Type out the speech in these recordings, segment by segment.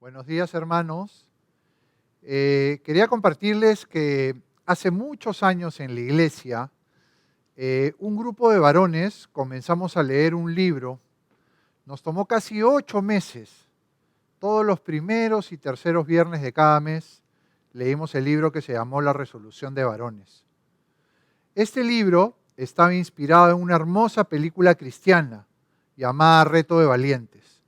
Buenos días, hermanos. Quería compartirles que hace muchos años en la iglesia, un grupo de varones comenzamos a leer un libro. Nos tomó casi 8 meses. Todos los primeros y terceros viernes de cada mes leímos el libro que se llamó La Resolución de Varones. Este libro estaba inspirado en una hermosa película cristiana llamada Reto de Valientes,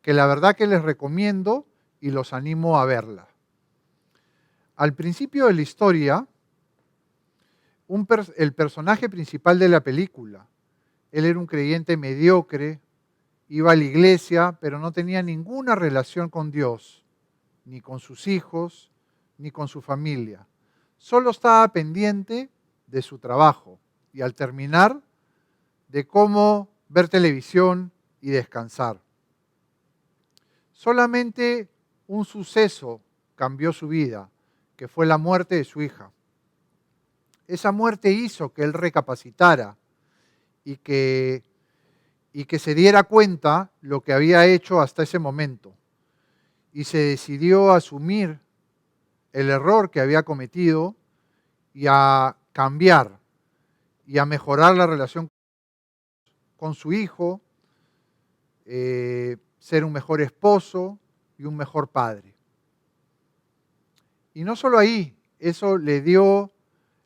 que la verdad que les recomiendo y los animo a verla. Al principio de la historia, el personaje principal de la película, él era un creyente mediocre, iba a la iglesia, pero no tenía ninguna relación con Dios, ni con sus hijos, ni con su familia. Solo estaba pendiente de su trabajo y al terminar, de cómo ver televisión y descansar. Solamente un suceso cambió su vida, que fue la muerte de su hija. Esa muerte hizo que él recapacitara y que se diera cuenta lo que había hecho hasta ese momento. Y se decidió a asumir el error que había cometido y a cambiar y a mejorar la relación con su hijo, ser un mejor esposo y un mejor padre. Y no solo ahí, eso le dio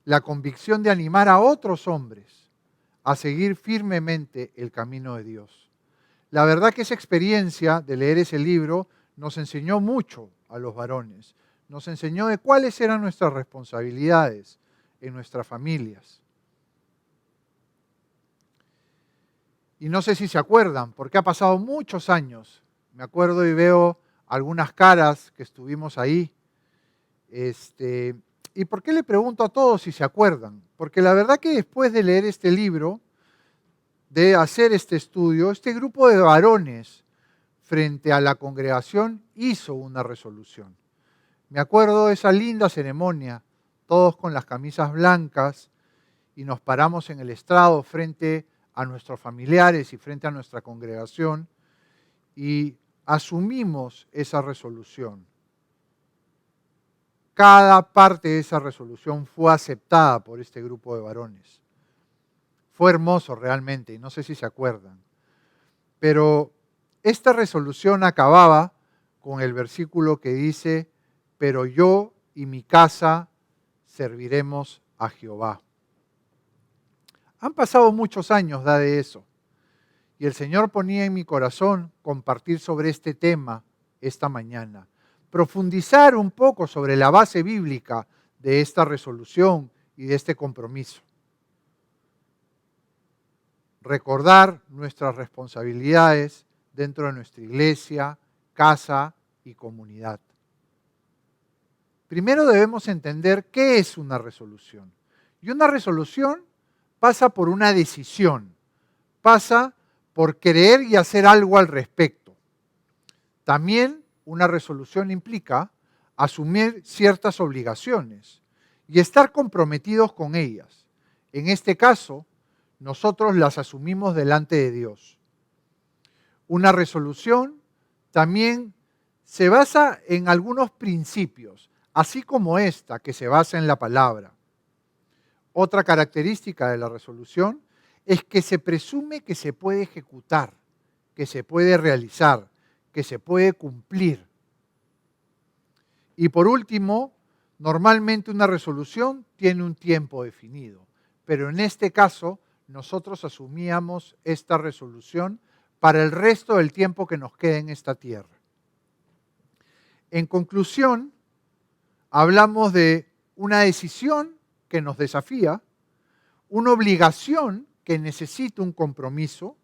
la convicción de animar a otros hombres a seguir firmemente el camino de Dios. La verdad que esa experiencia de leer ese libro nos enseñó mucho a los varones, nos enseñó de cuáles eran nuestras responsabilidades en nuestras familias. Y no sé si se acuerdan, porque ha pasado muchos años. Me acuerdo y veo algunas caras que estuvimos ahí. ¿Y por qué le pregunto a todos si se acuerdan? Porque la verdad que después de leer este libro, de hacer este estudio, este grupo de varones frente a la congregación hizo una resolución. Me acuerdo de esa linda ceremonia, todos con las camisas blancas y nos paramos en el estrado frente a nuestros familiares y frente a nuestra congregación y asumimos esa resolución. Cada parte de esa resolución fue aceptada por este grupo de varones. Fue hermoso realmente, y no sé si se acuerdan. Pero esta resolución acababa con el versículo que dice, pero yo y mi casa serviremos a Jehová. Han pasado muchos años de eso, y el Señor ponía en mi corazón compartir sobre este tema esta mañana. Profundizar un poco sobre la base bíblica de esta resolución y de este compromiso. Recordar nuestras responsabilidades dentro de nuestra iglesia, casa y comunidad. Primero debemos entender qué es una resolución. Y una resolución pasa por una decisión, pasa por querer y hacer algo al respecto. También una resolución implica asumir ciertas obligaciones y estar comprometidos con ellas. En este caso, nosotros las asumimos delante de Dios. Una resolución también se basa en algunos principios, así como esta que se basa en la palabra. Otra característica de la resolución es que se presume que se puede ejecutar, que se puede realizar, que se puede cumplir. Y por último, normalmente una resolución tiene un tiempo definido, pero en este caso nosotros asumíamos esta resolución para el resto del tiempo que nos queda en esta tierra. En conclusión, hablamos de una decisión que nos desafía, una obligación que necesita un compromiso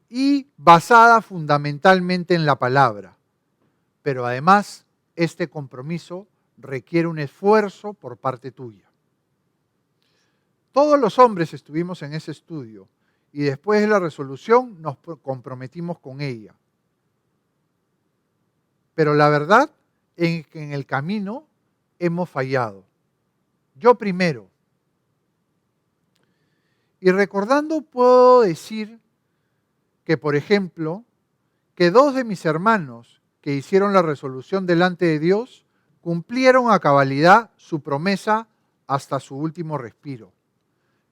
y basada fundamentalmente en la palabra. Pero además, este compromiso requiere un esfuerzo por parte tuya. Todos los hombres estuvimos en ese estudio y después de la resolución nos comprometimos con ella. Pero la verdad es que en el camino hemos fallado. Yo primero. Y recordando puedo decir que, por ejemplo, que 2 de mis hermanos que hicieron la resolución delante de Dios cumplieron a cabalidad su promesa hasta su último respiro.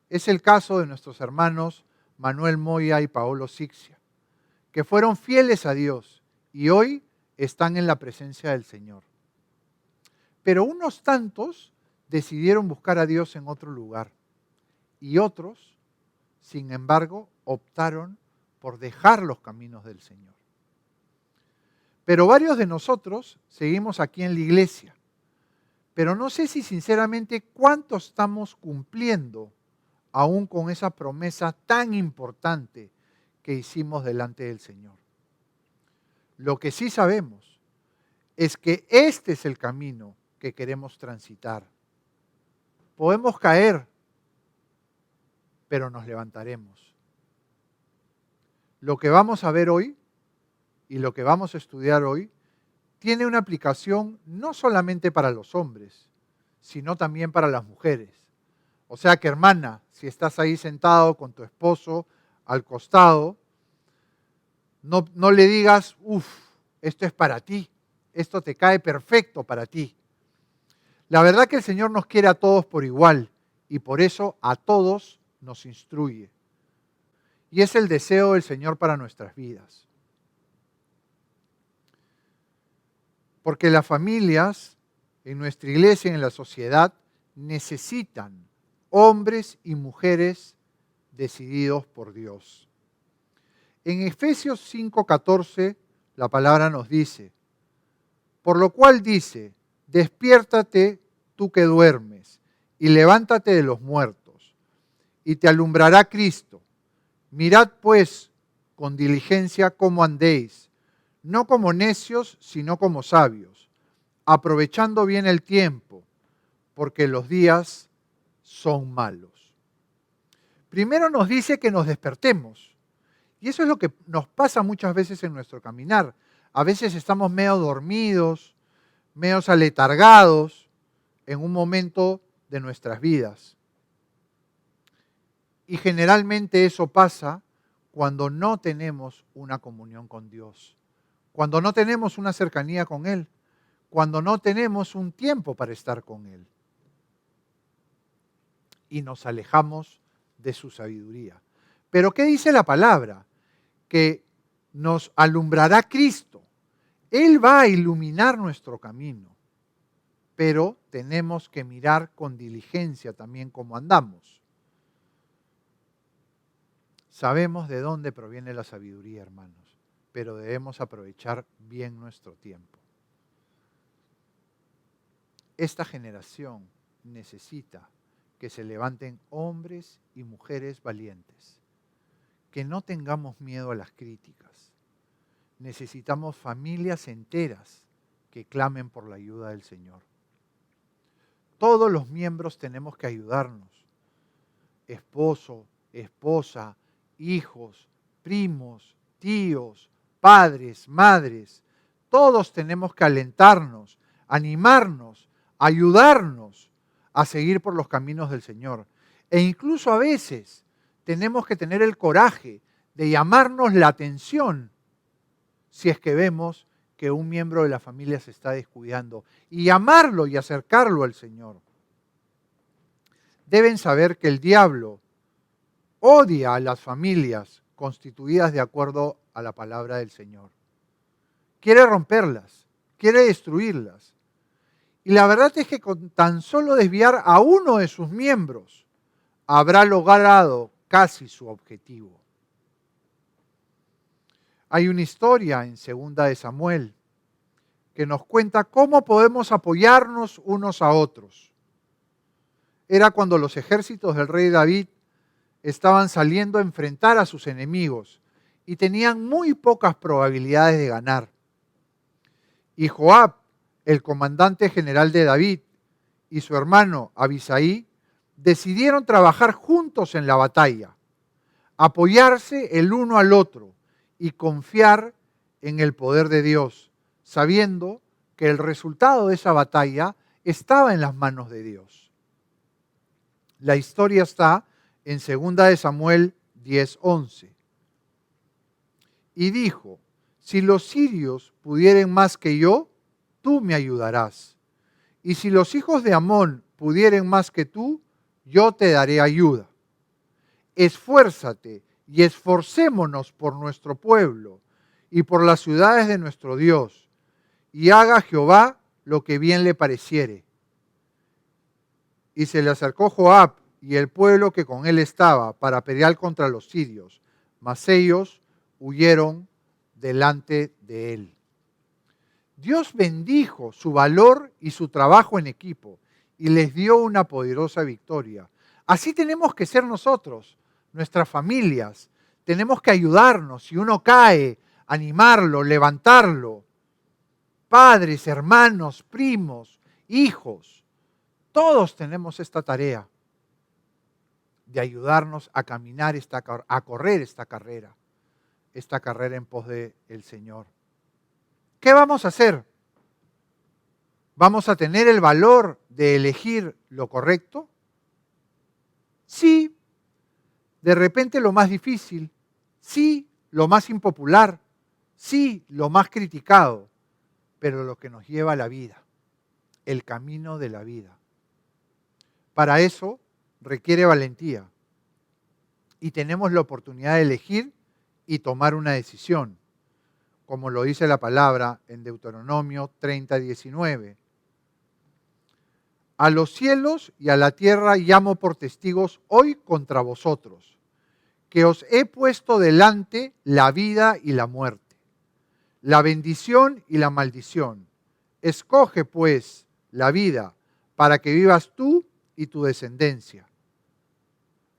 Es el caso de nuestros hermanos Manuel Moya y Paolo Sixia, que fueron fieles a Dios y hoy están en la presencia del Señor. Pero unos tantos decidieron buscar a Dios en otro lugar y otros, sin embargo, optaron por dejar los caminos del Señor. Pero varios de nosotros seguimos aquí en la iglesia, pero no sé si sinceramente cuánto estamos cumpliendo aún con esa promesa tan importante que hicimos delante del Señor. Lo que sí sabemos es que este es el camino que queremos transitar. Podemos caer, pero nos levantaremos. Lo que vamos a ver hoy y lo que vamos a estudiar hoy tiene una aplicación no solamente para los hombres, sino también para las mujeres. O sea que, hermana, si estás ahí sentado con tu esposo al costado, no le digas, esto es para ti, esto te cae perfecto para ti. La verdad que el Señor nos quiere a todos por igual y por eso a todos nos instruye. Y es el deseo del Señor para nuestras vidas. Porque las familias en nuestra iglesia y en la sociedad necesitan hombres y mujeres decididos por Dios. En Efesios 5:14 la palabra nos dice, por lo cual dice, despiértate tú que duermes y levántate de los muertos y te alumbrará Cristo. Mirad pues con diligencia cómo andéis, no como necios, sino como sabios, aprovechando bien el tiempo, porque los días son malos. Primero nos dice que nos despertemos, y eso es lo que nos pasa muchas veces en nuestro caminar. A veces estamos medio dormidos, medio aletargados en un momento de nuestras vidas. Y generalmente eso pasa cuando no tenemos una comunión con Dios, cuando no tenemos una cercanía con Él, cuando no tenemos un tiempo para estar con Él. Y nos alejamos de su sabiduría. Pero ¿qué dice la palabra? Que nos alumbrará Cristo. Él va a iluminar nuestro camino, pero tenemos que mirar con diligencia también cómo andamos. Sabemos de dónde proviene la sabiduría, hermanos, pero debemos aprovechar bien nuestro tiempo. Esta generación necesita que se levanten hombres y mujeres valientes, que no tengamos miedo a las críticas. Necesitamos familias enteras que clamen por la ayuda del Señor. Todos los miembros tenemos que ayudarnos. Esposo, esposa, hijos, primos, tíos, padres, madres. Todos tenemos que alentarnos, animarnos, ayudarnos a seguir por los caminos del Señor. E incluso a veces tenemos que tener el coraje de llamarnos la atención si es que vemos que un miembro de la familia se está descuidando y llamarlo y acercarlo al Señor. Deben saber que el diablo odia a las familias constituidas de acuerdo a la palabra del Señor. Quiere romperlas, quiere destruirlas. Y la verdad es que con tan solo desviar a uno de sus miembros, habrá logrado casi su objetivo. Hay una historia en 2 de Samuel que nos cuenta cómo podemos apoyarnos unos a otros. Era cuando los ejércitos del rey David estaban saliendo a enfrentar a sus enemigos y tenían muy pocas probabilidades de ganar. Y Joab, el comandante general de David, y su hermano Abisaí decidieron trabajar juntos en la batalla, apoyarse el uno al otro y confiar en el poder de Dios, sabiendo que el resultado de esa batalla estaba en las manos de Dios. La historia está en 2 de Samuel 10:11. Y dijo, si los sirios pudieren más que yo, tú me ayudarás. Y si los hijos de Amón pudieren más que tú, yo te daré ayuda. Esfuérzate y esforcémonos por nuestro pueblo y por las ciudades de nuestro Dios, y haga Jehová lo que bien le pareciere. Y se le acercó Joab y el pueblo que con él estaba para pelear contra los sirios, mas ellos huyeron delante de él. Dios bendijo su valor y su trabajo en equipo y les dio una poderosa victoria. Así tenemos que ser nosotros, nuestras familias. Tenemos que ayudarnos. Si uno cae, animarlo, levantarlo. Padres, hermanos, primos, hijos. Todos tenemos esta tarea de ayudarnos a caminar, a correr esta carrera en pos del Señor. ¿Qué vamos a hacer? ¿Vamos a tener el valor de elegir lo correcto? Sí, de repente lo más difícil, sí, lo más impopular, sí, lo más criticado, pero lo que nos lleva a la vida, el camino de la vida. Para eso requiere valentía y tenemos la oportunidad de elegir y tomar una decisión, como lo dice la palabra en Deuteronomio 30:19. A los cielos y a la tierra llamo por testigos hoy contra vosotros, que os he puesto delante la vida y la muerte, la bendición y la maldición. Escoge pues la vida para que vivas tú y tu descendencia,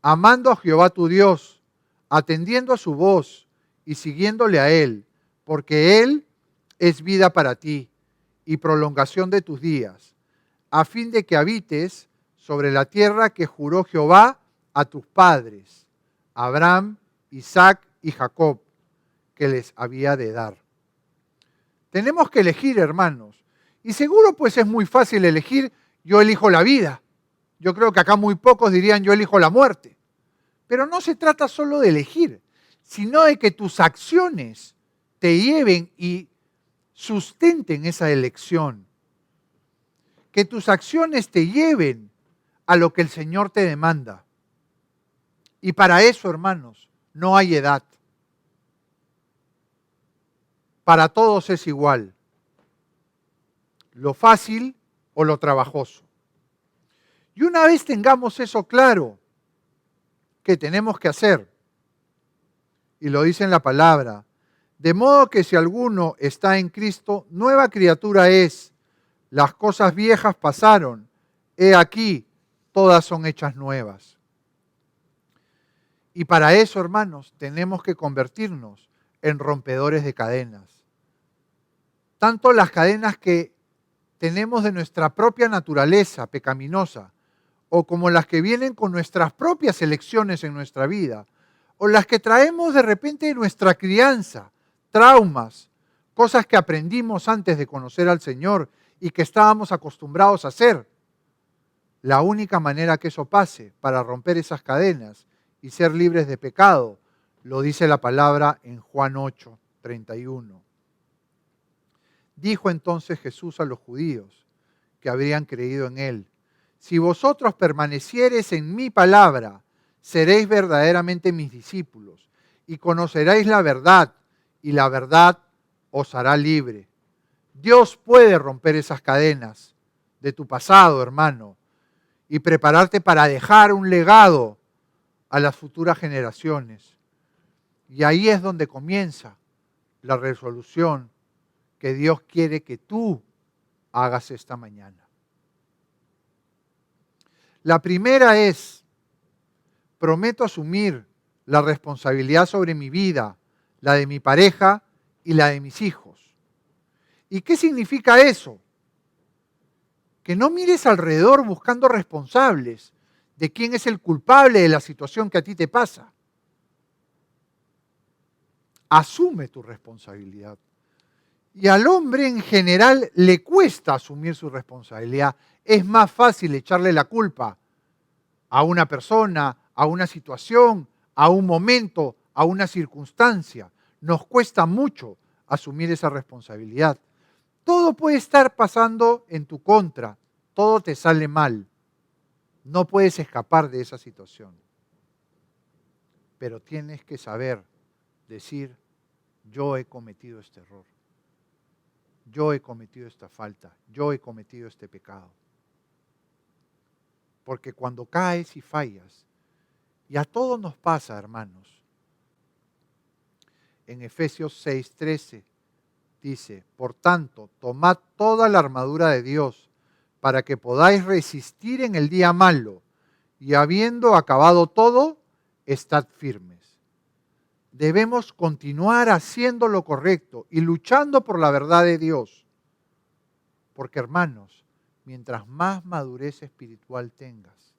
amando a Jehová tu Dios, atendiendo a su voz y siguiéndole a Él, porque Él es vida para ti y prolongación de tus días, a fin de que habites sobre la tierra que juró Jehová a tus padres, Abraham, Isaac y Jacob, que les había de dar. Tenemos que elegir, hermanos, y seguro pues es muy fácil elegir, yo elijo la vida. Yo creo que acá muy pocos dirían yo elijo la muerte. Pero no se trata solo de elegir, sino de que tus acciones te lleven y sustenten esa elección. Que tus acciones te lleven a lo que el Señor te demanda. Y para eso, hermanos, no hay edad. Para todos es igual. Lo fácil o lo trabajoso. Y una vez tengamos eso claro, ¿qué tenemos que hacer? Y lo dice en la palabra. De modo que si alguno está en Cristo, nueva criatura es. Las cosas viejas pasaron. He aquí, todas son hechas nuevas. Y para eso, hermanos, tenemos que convertirnos en rompedores de cadenas. Tanto las cadenas que tenemos de nuestra propia naturaleza pecaminosa, o como las que vienen con nuestras propias elecciones en nuestra vida, o las que traemos de repente de nuestra crianza, traumas, cosas que aprendimos antes de conocer al Señor y que estábamos acostumbrados a hacer. La única manera que eso pase para romper esas cadenas y ser libres de pecado, lo dice la palabra en Juan 8:31. Dijo entonces Jesús a los judíos que habrían creído en él: si vosotros permaneciereis en mi palabra, seréis verdaderamente mis discípulos y conoceréis la verdad, y la verdad os hará libre. Dios puede romper esas cadenas de tu pasado, hermano, y prepararte para dejar un legado a las futuras generaciones. Y ahí es donde comienza la resolución que Dios quiere que tú hagas esta mañana. La primera es: prometo asumir la responsabilidad sobre mi vida, la de mi pareja y la de mis hijos. ¿Y qué significa eso? Que no mires alrededor buscando responsables de quién es el culpable de la situación que a ti te pasa. Asume tu responsabilidad. Y al hombre en general le cuesta asumir su responsabilidad. Es más fácil echarle la culpa a una persona, a una situación, a un momento, a una circunstancia. Nos cuesta mucho asumir esa responsabilidad. Todo puede estar pasando en tu contra, todo te sale mal. No puedes escapar de esa situación. Pero tienes que saber decir, yo he cometido este error. Yo he cometido esta falta. Yo he cometido este pecado. Porque cuando caes y fallas, y a todos nos pasa, hermanos. En Efesios 6:13 dice, por tanto, tomad toda la armadura de Dios para que podáis resistir en el día malo y habiendo acabado todo, estad firmes. Debemos continuar haciendo lo correcto y luchando por la verdad de Dios. Porque, hermanos, mientras más madurez espiritual tengas,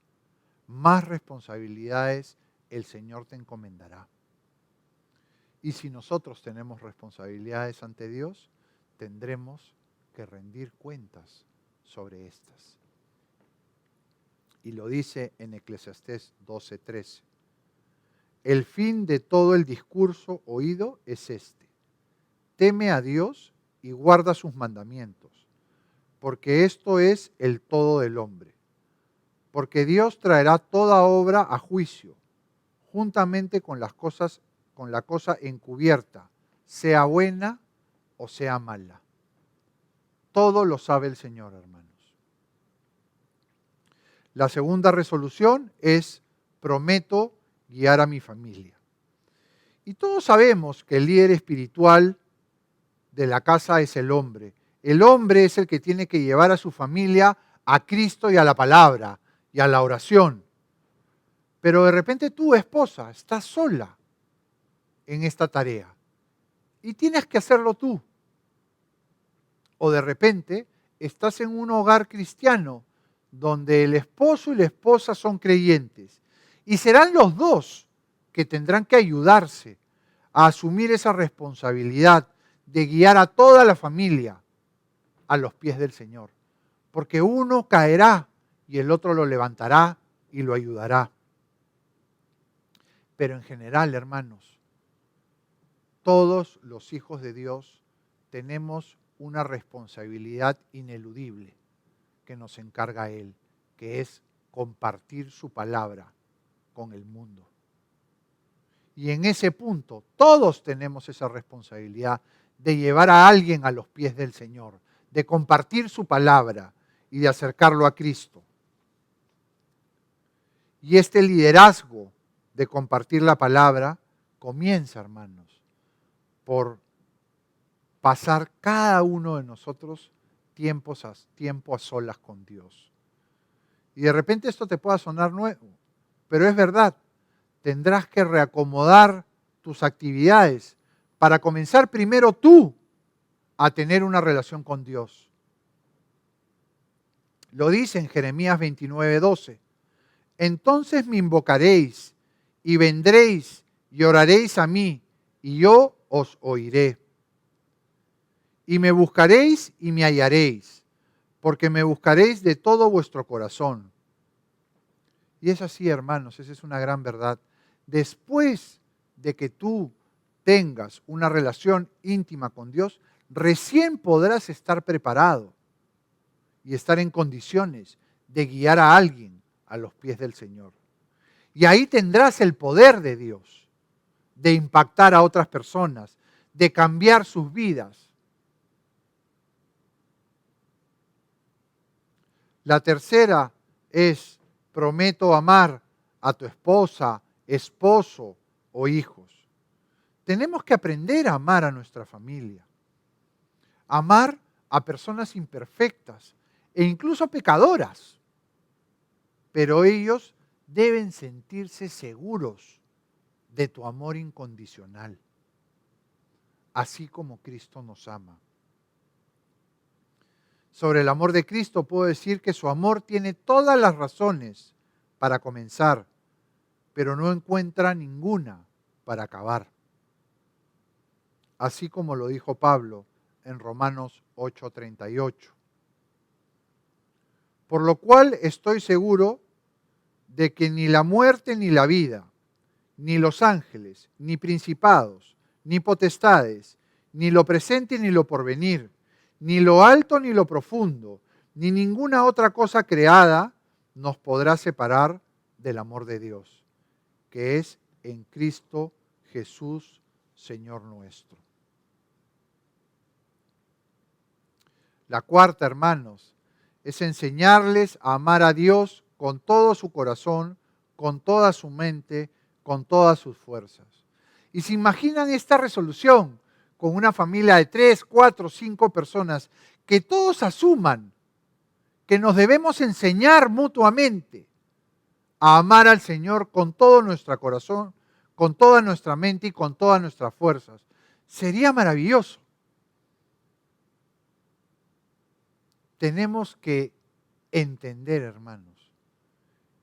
más responsabilidades el Señor te encomendará. Y si nosotros tenemos responsabilidades ante Dios, tendremos que rendir cuentas sobre estas. Y lo dice en Eclesiastés 12:13. El fin de todo el discurso oído es este: teme a Dios y guarda sus mandamientos, porque esto es el todo del hombre. Porque Dios traerá toda obra a juicio, juntamente con la cosa encubierta, sea buena o sea mala. Todo lo sabe el Señor, hermanos. La segunda resolución es: prometo guiar a mi familia. Y todos sabemos que el líder espiritual de la casa es el hombre. El hombre es el que tiene que llevar a su familia a Cristo y a la palabra y a la oración. Pero de repente tú, esposa, estás sola en esta tarea y tienes que hacerlo tú. O de repente estás en un hogar cristiano donde el esposo y la esposa son creyentes y serán los dos que tendrán que ayudarse a asumir esa responsabilidad de guiar a toda la familia a los pies del Señor. Porque uno caerá y el otro lo levantará y lo ayudará. Pero en general, hermanos, todos los hijos de Dios tenemos una responsabilidad ineludible que nos encarga Él, que es compartir su palabra con el mundo. Y en ese punto, todos tenemos esa responsabilidad de llevar a alguien a los pies del Señor, de compartir su palabra y de acercarlo a Cristo. Y este liderazgo de compartir la palabra comienza, hermanos, por pasar cada uno de nosotros tiempo a solas con Dios. Y de repente esto te pueda sonar nuevo, pero es verdad. Tendrás que reacomodar tus actividades para comenzar primero tú a tener una relación con Dios. Lo dice en Jeremías 29:12. Entonces me invocaréis y vendréis y oraréis a mí y yo os oiré. Y me buscaréis y me hallaréis, porque me buscaréis de todo vuestro corazón. Y es así, hermanos, esa es una gran verdad. Después de que tú tengas una relación íntima con Dios, recién podrás estar preparado y estar en condiciones de guiar a alguien a los pies del Señor. Y ahí tendrás el poder de Dios de impactar a otras personas, de cambiar sus vidas. La tercera es: prometo amar a tu esposa, esposo o hijos. Tenemos que aprender a amar a nuestra familia. Amar a personas imperfectas e incluso pecadoras. Pero ellos deben sentirse seguros de tu amor incondicional, así como Cristo nos ama. Sobre el amor de Cristo puedo decir que su amor tiene todas las razones para comenzar, pero no encuentra ninguna para acabar. Así como lo dijo Pablo en Romanos 8:38. Por lo cual estoy seguro de que ni la muerte ni la vida, ni los ángeles, ni principados, ni potestades, ni lo presente ni lo porvenir, ni lo alto ni lo profundo, ni ninguna otra cosa creada nos podrá separar del amor de Dios, que es en Cristo Jesús, Señor nuestro. La cuarta, hermanos, es enseñarles a amar a Dios con todo su corazón, con toda su mente, con todas sus fuerzas. Y se imaginan esta resolución con una familia de 3, 4, 5 personas, que todos asuman que nos debemos enseñar mutuamente a amar al Señor con todo nuestro corazón, con toda nuestra mente y con todas nuestras fuerzas. Sería maravilloso. Tenemos que entender, hermanos,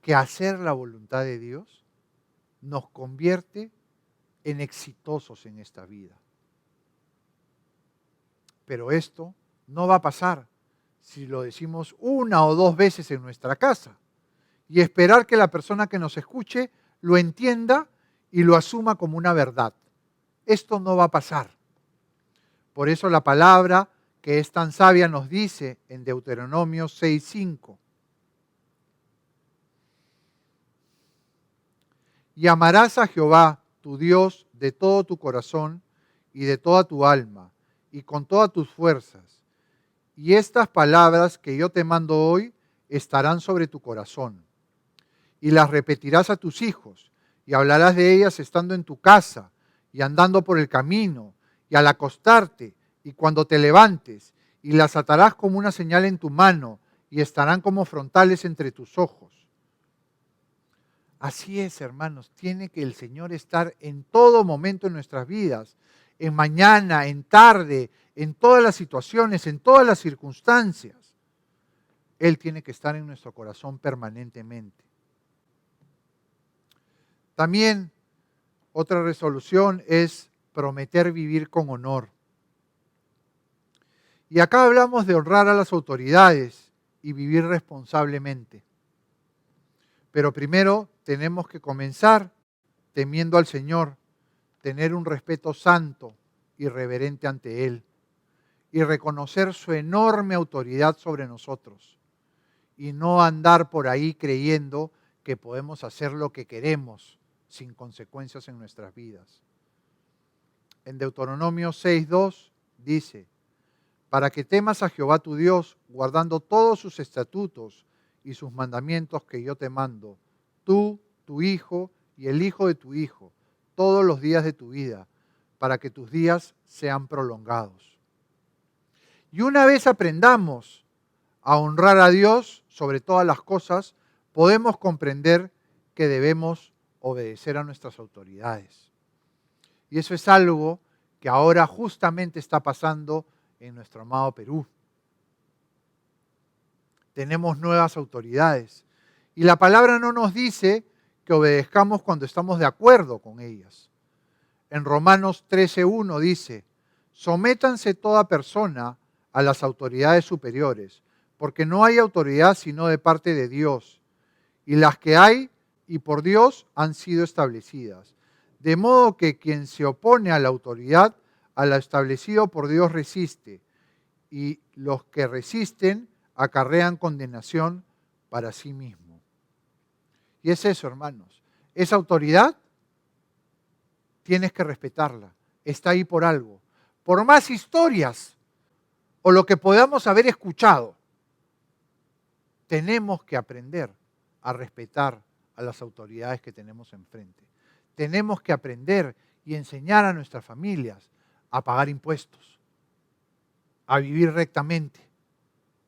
que hacer la voluntad de Dios nos convierte en exitosos en esta vida. Pero esto no va a pasar si lo decimos una o dos veces en nuestra casa y esperar que la persona que nos escuche lo entienda y lo asuma como una verdad. Esto no va a pasar. Por eso la palabra que es tan sabia nos dice en Deuteronomio 6:5: y amarás a Jehová tu Dios de todo tu corazón y de toda tu alma y con todas tus fuerzas. Y estas palabras que yo te mando hoy estarán sobre tu corazón. Y las repetirás a tus hijos, y hablarás de ellas estando en tu casa, y andando por el camino, y al acostarte, y cuando te levantes, y las atarás como una señal en tu mano, y estarán como frontales entre tus ojos. Así es, hermanos, tiene que el Señor estar en todo momento en nuestras vidas, en mañana, en tarde, en todas las situaciones, en todas las circunstancias. Él tiene que estar en nuestro corazón permanentemente. También otra resolución es prometer vivir con honor. Y acá hablamos de honrar a las autoridades y vivir responsablemente. Pero primero tenemos que comenzar temiendo al Señor, tener un respeto santo y reverente ante Él y reconocer su enorme autoridad sobre nosotros y no andar por ahí creyendo que podemos hacer lo que queremos sin consecuencias en nuestras vidas. En Deuteronomio 6:2 dice: para que temas a Jehová tu Dios, guardando todos sus estatutos y sus mandamientos que yo te mando, tú, tu hijo y el hijo de tu hijo, todos los días de tu vida, para que tus días sean prolongados. Y una vez aprendamos a honrar a Dios sobre todas las cosas, podemos comprender que debemos obedecer a nuestras autoridades. Y eso es algo que ahora justamente está pasando en nuestro amado Perú. Tenemos nuevas autoridades y la palabra no nos dice que obedezcamos cuando estamos de acuerdo con ellas. En Romanos 13:1 dice: sométanse toda persona a las autoridades superiores, porque no hay autoridad sino de parte de Dios, y las que hay y por Dios han sido establecidas. De modo que quien se opone a la autoridad, a lo establecido por Dios resiste, y los que resisten acarrean condenación para sí mismo. Y es eso, hermanos. Esa autoridad tienes que respetarla. Está ahí por algo. Por más historias o lo que podamos haber escuchado, tenemos que aprender a respetar a las autoridades que tenemos enfrente. Tenemos que aprender y enseñar a nuestras familias a pagar impuestos, a vivir rectamente,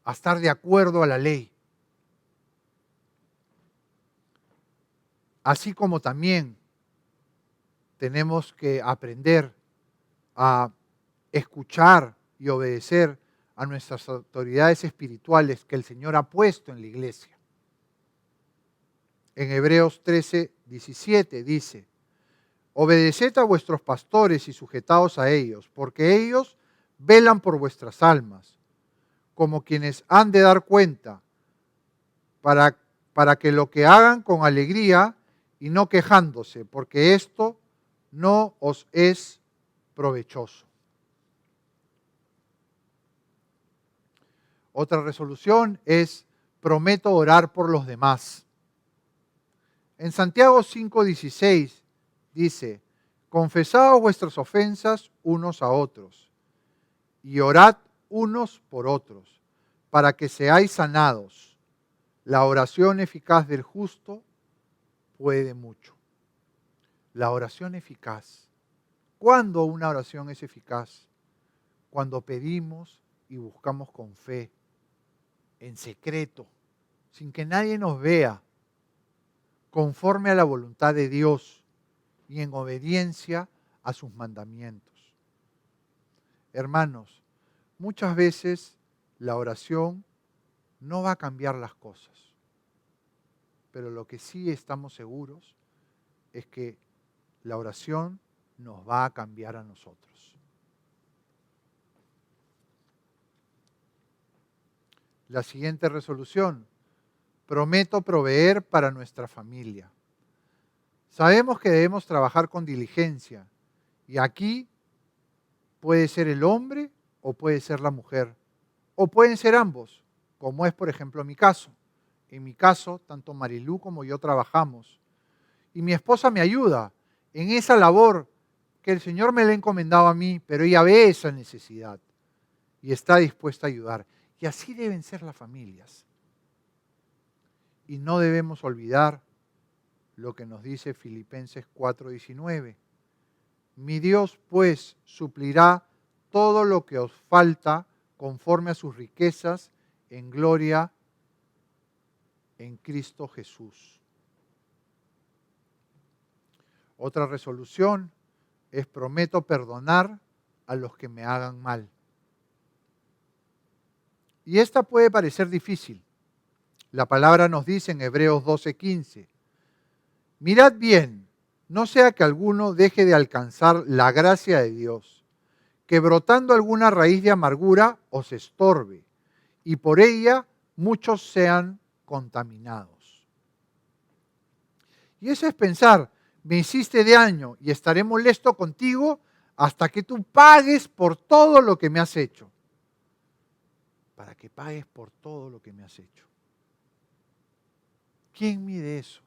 a estar de acuerdo a la ley. Así como también tenemos que aprender a escuchar y obedecer a nuestras autoridades espirituales que el Señor ha puesto en la iglesia. En Hebreos 13:17 dice: obedeced a vuestros pastores y sujetaos a ellos, porque ellos velan por vuestras almas, como quienes han de dar cuenta, para que lo que hagan con alegría y no quejándose, porque esto no os es provechoso. Otra resolución es prometo orar por los demás. En Santiago 5:16 dice, confesaos vuestras ofensas unos a otros y orad unos por otros para que seáis sanados. La oración eficaz del justo puede mucho. La oración eficaz. ¿Cuándo una oración es eficaz? Cuando pedimos y buscamos con fe, en secreto, sin que nadie nos vea, conforme a la voluntad de Dios y en obediencia a sus mandamientos. Hermanos, muchas veces la oración no va a cambiar las cosas, pero lo que sí estamos seguros es que la oración nos va a cambiar a nosotros. La siguiente resolución, prometo proveer para nuestra familia. Sabemos que debemos trabajar con diligencia y aquí puede ser el hombre o puede ser la mujer o pueden ser ambos, como es por ejemplo mi caso. En mi caso, tanto Marilú como yo trabajamos y mi esposa me ayuda en esa labor que el Señor me le ha encomendado a mí, pero ella ve esa necesidad y está dispuesta a ayudar. Y así deben ser las familias. Y no debemos olvidar lo que nos dice Filipenses 4:19. Mi Dios, pues, suplirá todo lo que os falta conforme a sus riquezas en gloria en Cristo Jesús. Otra resolución es prometo perdonar a los que me hagan mal. Y esta puede parecer difícil. La palabra nos dice en Hebreos 12:15, mirad bien, no sea que alguno deje de alcanzar la gracia de Dios, que brotando alguna raíz de amargura os estorbe, y por ella muchos sean contaminados. Y eso es pensar, me hiciste daño y estaré molesto contigo hasta que tú pagues por todo lo que me has hecho. Para que pagues por todo lo que me has hecho. ¿Quién mide eso?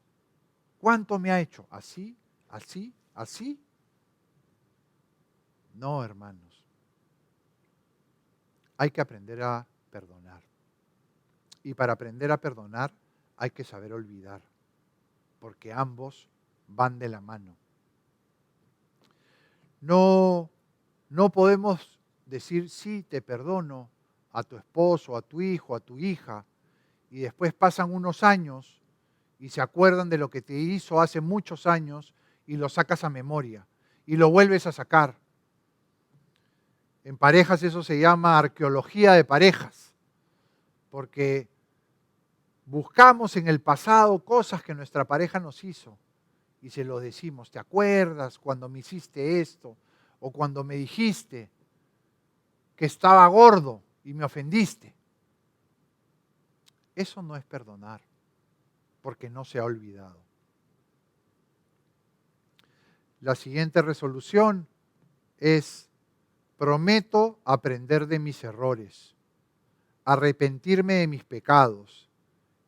¿Cuánto me ha hecho? ¿Así? ¿Así? ¿Así? No, hermanos. Hay que aprender a perdonar. Y para aprender a perdonar hay que saber olvidar, porque ambos van de la mano. No podemos decir sí, te perdono a tu esposo, a tu hijo, a tu hija, y después pasan unos años y se acuerdan de lo que te hizo hace muchos años y lo sacas a memoria y lo vuelves a sacar. En parejas eso se llama arqueología de parejas, porque buscamos en el pasado cosas que nuestra pareja nos hizo y se lo decimos, ¿te acuerdas cuando me hiciste esto? O cuando me dijiste que estaba gordo y me ofendiste. Eso no es perdonar, porque no se ha olvidado. La siguiente resolución es, prometo aprender de mis errores, arrepentirme de mis pecados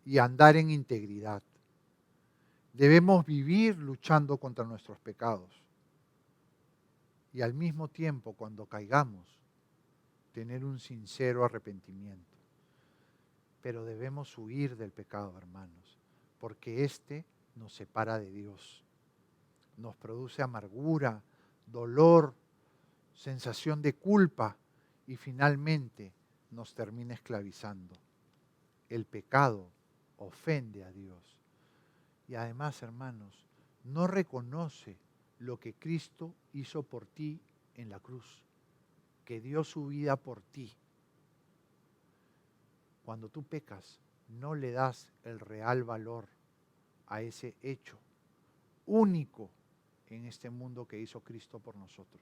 y andar en integridad. Debemos vivir luchando contra nuestros pecados y al mismo tiempo, cuando caigamos, tener un sincero arrepentimiento. Pero debemos huir del pecado, hermanos, porque éste nos separa de Dios. Nos produce amargura, dolor, sensación de culpa y finalmente nos termina esclavizando. El pecado ofende a Dios. Y además, hermanos, no reconoce lo que Cristo hizo por ti en la cruz, que dio su vida por ti. Cuando tú pecas, no le das el real valor a ese hecho único en este mundo que hizo Cristo por nosotros.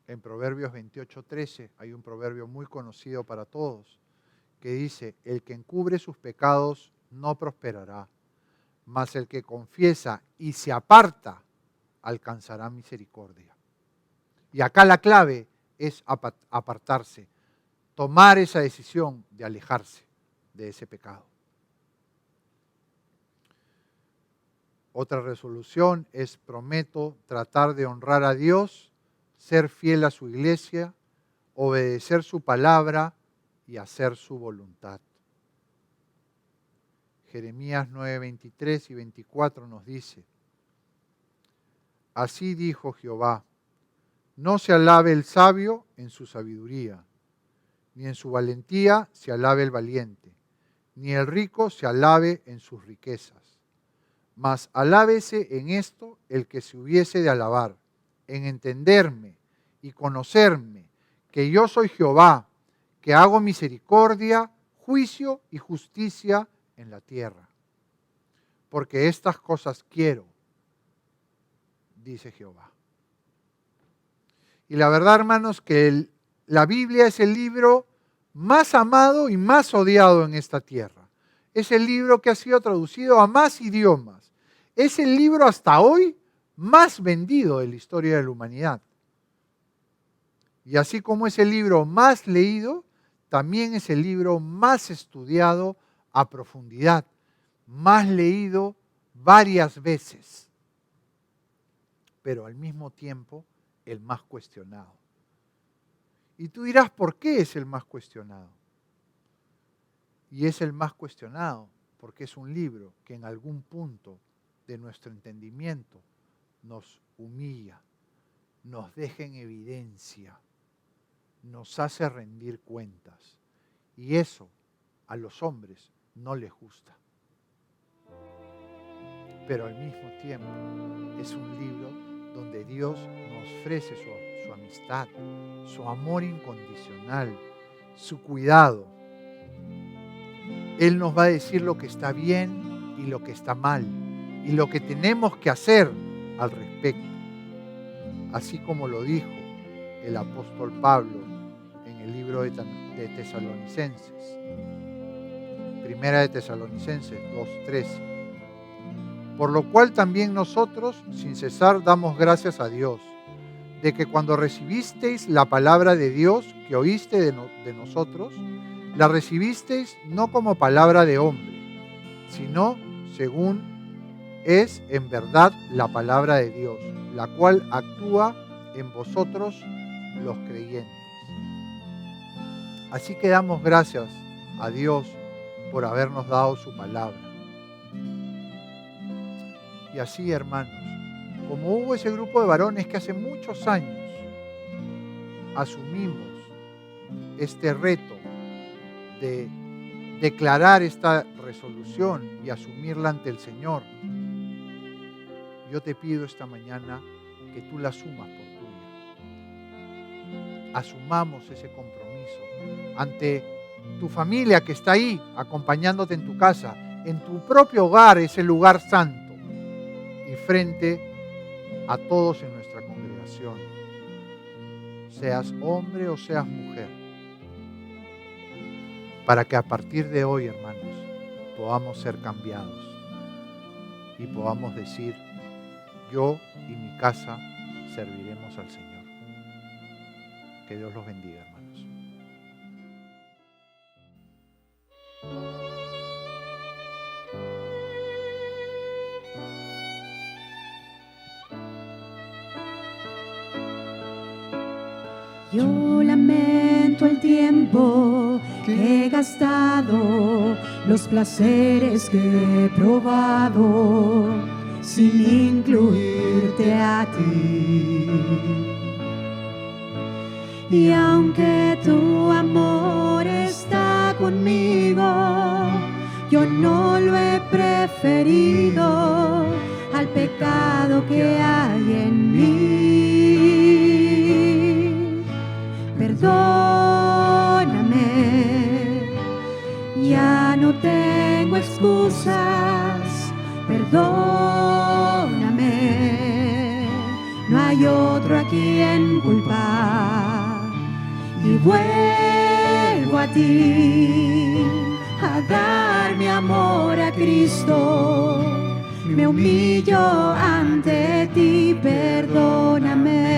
En Proverbios 28:13 hay un proverbio muy conocido para todos que dice, el que encubre sus pecados no prosperará, mas el que confiesa y se aparta alcanzará misericordia. Y acá la clave es apartarse, tomar esa decisión de alejarse de ese pecado. Otra resolución es: prometo tratar de honrar a Dios, ser fiel a su iglesia, obedecer su palabra y hacer su voluntad. Jeremías 9:23 y 24 nos dice: así dijo Jehová, no se alabe el sabio en su sabiduría, ni en su valentía se alabe el valiente, ni el rico se alabe en sus riquezas. Mas alábese en esto el que se hubiese de alabar, en entenderme y conocerme, que yo soy Jehová, que hago misericordia, juicio y justicia en la tierra. Porque estas cosas quiero, dice Jehová. Y la verdad, hermanos, que la Biblia es el libro más amado y más odiado en esta tierra. Es el libro que ha sido traducido a más idiomas. Es el libro hasta hoy más vendido de la historia de la humanidad. Y así como es el libro más leído, también es el libro más estudiado a profundidad, más leído varias veces, pero al mismo tiempo el más cuestionado. Y tú dirás, ¿por qué es el más cuestionado? Y es el más cuestionado porque es un libro que en algún punto de nuestro entendimiento nos humilla, nos deja en evidencia, nos hace rendir cuentas. Y eso a los hombres no les gusta. Pero al mismo tiempo es un libro donde Dios nos ofrece su amistad, su amor incondicional, su cuidado. Él nos va a decir lo que está bien y lo que está mal, y lo que tenemos que hacer al respecto. Así como lo dijo el apóstol Pablo en el libro de Tesalonicenses. Primera de Tesalonicenses 2:13. Por lo cual también nosotros, sin cesar, damos gracias a Dios, de que cuando recibisteis la palabra de Dios que oíste de nosotros, la recibisteis no como palabra de hombre, sino según es en verdad la palabra de Dios, la cual actúa en vosotros los creyentes. Así que damos gracias a Dios por habernos dado su palabra. Y así, hermanos, como hubo ese grupo de varones que hace muchos años asumimos este reto de declarar esta resolución y asumirla ante el Señor, yo te pido esta mañana que tú la asumas por tuya. Asumamos ese compromiso ante tu familia que está ahí acompañándote en tu casa, en tu propio hogar, ese lugar santo, y frente a todos en nuestra congregación, seas hombre o seas mujer, para que a partir de hoy, hermanos, podamos ser cambiados y podamos decir: yo y mi casa serviremos al Señor. Que Dios los bendiga, hermanos. Yo lamento el tiempo que he gastado, los placeres que he probado, sin incluirte a ti. Y aunque tu amor está conmigo, yo no lo he preferido al pecado que hay en mí. Perdóname, ya no tengo excusas. Perdóname, no hay otro a quien culpar. Y vuelvo a ti a dar mi amor a Cristo. Me humillo ante ti, perdóname.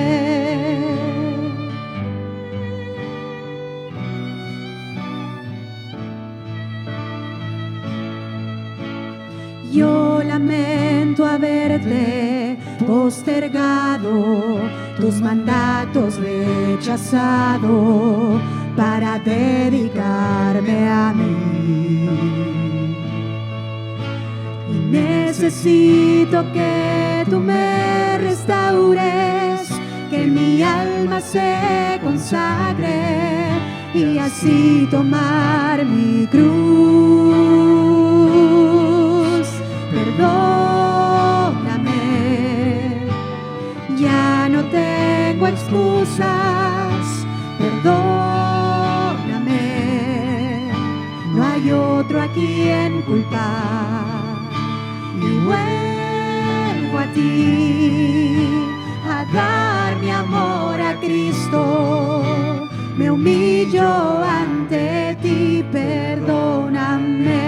lamento haberte postergado, tus mandatos rechazado para dedicarme a mí. Y necesito que tú me restaures, que mi alma se consagre y así tomar mi cruz. Perdóname, ya no tengo excusas. Perdóname, no hay otro a quien culpar. Y vuelvo a ti a dar mi amor a Cristo. Me humillo ante ti, perdóname.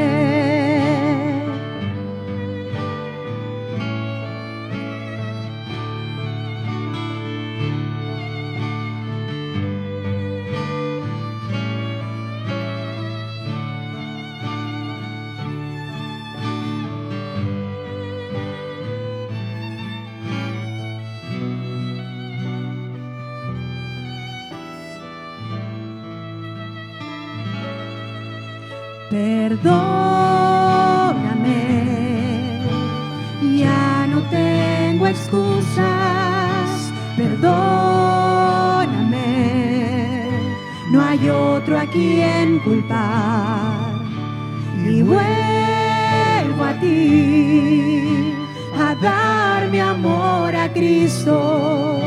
Perdóname, ya no tengo excusas. Perdóname, no hay otro a quien culpar. Y vuelvo a ti a dar mi amor a Cristo.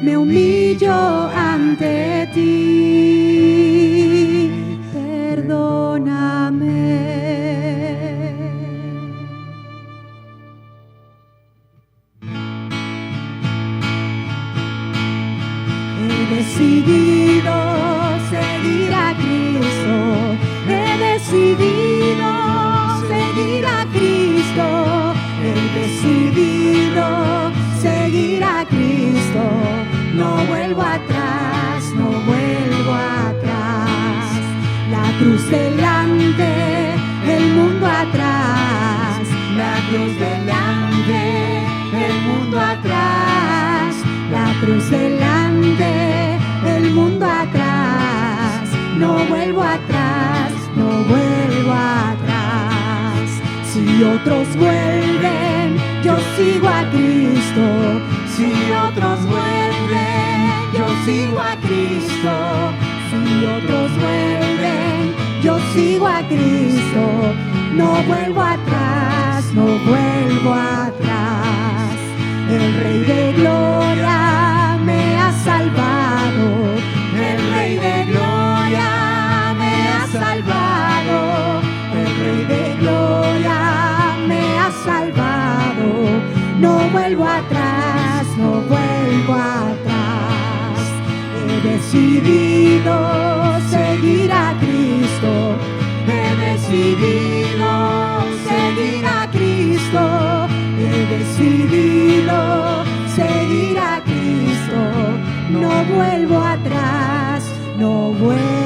Me humillo ante ti. Perdóname. He decidido seguir a Cristo. He decidido seguir a Cristo. He decidido seguir a Cristo. No vuelvo atrás, no vuelvo atrás. La cruz delante, el mundo atrás. La cruz delante, el mundo atrás. La cruz delante, el mundo atrás. No vuelvo atrás, no vuelvo atrás. Si otros vuelven, yo sigo a Cristo. Si otros vuelven, yo sigo a Cristo. Si otros vuelven, yo sigo a Cristo. No vuelvo atrás, no vuelvo atrás. El Rey de Gloria me ha salvado. El Rey de Gloria me ha salvado. El Rey de Gloria me ha salvado. No vuelvo atrás, no vuelvo atrás. He decidido seguir a Cristo. He decidido seguir a Cristo. He decidido seguir a Cristo. No vuelvo atrás, no vuelvo